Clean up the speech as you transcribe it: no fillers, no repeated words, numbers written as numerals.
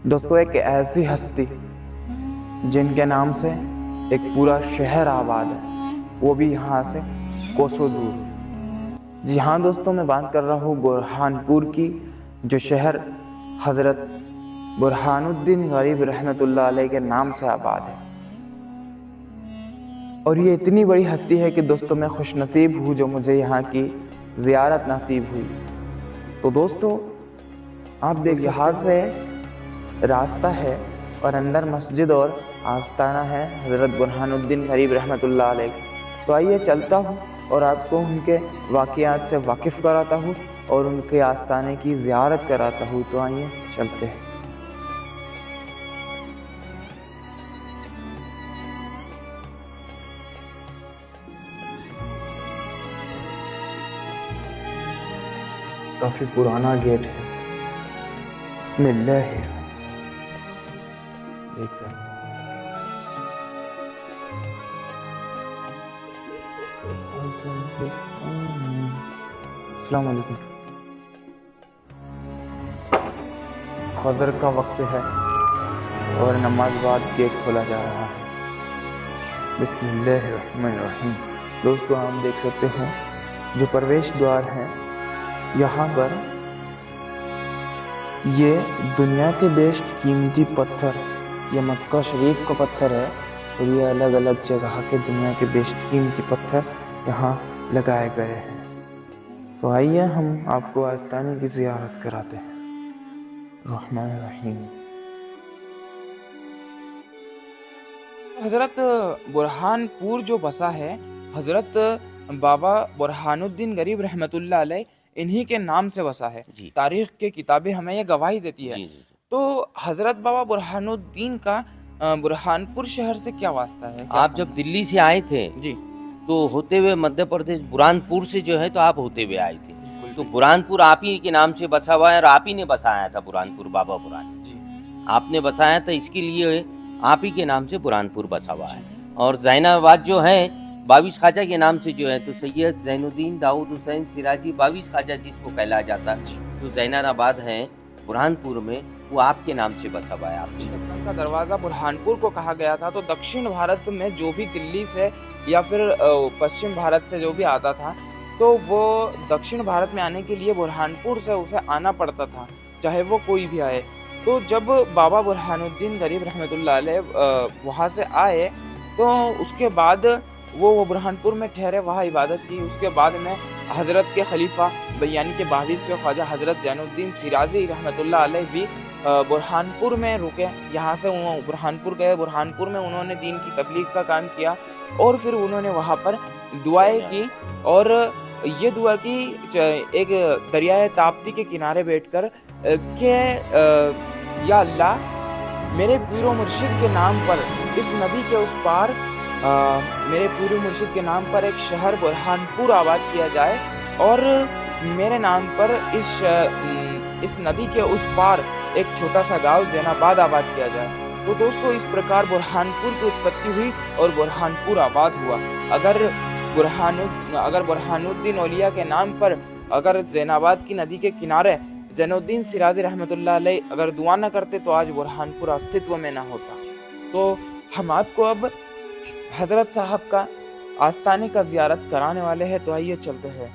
दोस्तों, एक ऐसी हस्ती जिनके नाम से एक पूरा शहर आबाद है, वो भी यहाँ से कोसों दूर। जी हाँ दोस्तों, मैं बात कर रहा हूँ बुरहानपुर की, जो शहर हज़रत बुरहानुद्दीन गरीब रहमतुल्लाह अलैह के नाम से आबाद है। और ये इतनी बड़ी हस्ती है कि दोस्तों मैं खुशनसीब हूँ जो मुझे यहाँ की ज़ियारत नसीब हुई। तो दोस्तों आप देख, यहाँ से रास्ता है और अंदर मस्जिद और आस्ताना है हज़रत बुरहानुद्दीन गरीब रहमतुल्लाह अलैह। तो आइए चलता हूँ और आपको उनके वाक़ियात से वाकिफ़ कराता हूँ और उनके आस्ताने की ज़ियारत कराता हूँ। तो आइए चलते हैं। काफ़ी पुराना गेट है। बिस्मिल्लाह, देख रहे हैं। अस्सलाम वालेकुम। फजर का वक्त है और नमाज बाद गेट खोला जा रहा है। बिस्मिल्लाहिर्रहमानिर्रहीम। दोस्तों आप देख सकते हो जो प्रवेश द्वार है, यहाँ पर ये दुनिया के बेस्ट कीमती पत्थर, ये मक्का शरीफ का पत्थर है और ये अलग अलग जगह के दुनिया के बेस्ट कीमती पत्थर यहाँ लगाए गए हैं। तो आइए हम आपको आस्ताने की ज़ियारत कराते हैं। रहमान रहीम। हज़रत बुरहानपुर जो बसा है, हज़रत बाबा बुरहानुद्दीन गरीब रहमतुल्लाह अलैह, इन्हीं के नाम से बसा है। तारीख़ के किताबें हमें ये गवाही देती है। तो हज़रत बाबा बुरहानुद्दीन का बुरहानपुर शहर से क्या वास्ता है? आप जब दिल्ली से आए थे जी, तो होते हुए मध्य प्रदेश बुरहानपुर से जो है तो आप होते हुए आए थे। तो बुरहानपुर आप ही के नाम से बसा हुआ है और आप ही ने बसाया था बुरहानपुर, बाबा बुरहान जी, आपने बसाया था, इसके लिए आप ही के नाम से बुरहानपुर बसा हुआ है। और जैनाबाद जो है 22 ख्वाजा के नाम से जो है तो सैयद जैनुद्दीन दाऊद हुसैन सिराजी 22 ख्वाजा जिसको कहला जाता है, तो जैनाबाद है बुरहानपुर में, वो आपके नाम से बसा हुआ है। आपने का दरवाज़ा बुरहानपुर को कहा गया था। तो दक्षिण भारत में जो भी दिल्ली से या फिर पश्चिम भारत से जो भी आता था, तो वो दक्षिण भारत में आने के लिए बुरहानपुर से उसे आना पड़ता था, चाहे वो कोई भी आए। तो जब बाबा बुरहानुद्दीन गरीब रहमतुल्लाह अलैह वहाँ से आए, तो उसके बाद वो बुरहानपुर में ठहरे, वहाँ इबादत की। उसके बाद में हज़रत के खलीफा यानी कि 22वें ख्वाजा हज़रत जैनुद्दीन सिराजी रहमतुल्लाह अलैह भी बुरहानपुर में रुके। यहाँ से वो बुरहानपुर गए। बुरहानपुर में उन्होंने दीन की तबलीग का काम किया और फिर उन्होंने वहाँ पर दुआएं की और ये दुआ की एक दरियाए ताप्ती के किनारे बैठकर कि या अल्लाह, मेरे पीरो मुर्शिद के नाम पर इस नदी के उस पार मेरे पीरो मुर्शिद के नाम पर एक शहर बुरहानपुर आबाद किया जाए और मेरे नाम पर इस नदी के उस पार एक छोटा सा गांव जैनाबाद आबाद किया जाए। तो दोस्तों इस प्रकार बुरहानपुर की उत्पत्ति हुई और बुरहानपुर आबाद हुआ। अगर बुरहानुद्दीन औलिया के नाम पर अगर जैनाबाद की नदी के किनारे जैनुद्दीन सिराजी रहमतुल्लाह अलैह अगर दुआ न करते तो आज बुरहानपुर अस्तित्व में ना होता। तो हम आपको अब हज़रत साहब का आस्ताने का ज़ियारत कराने वाले हैं। तो आइए चलते हैं।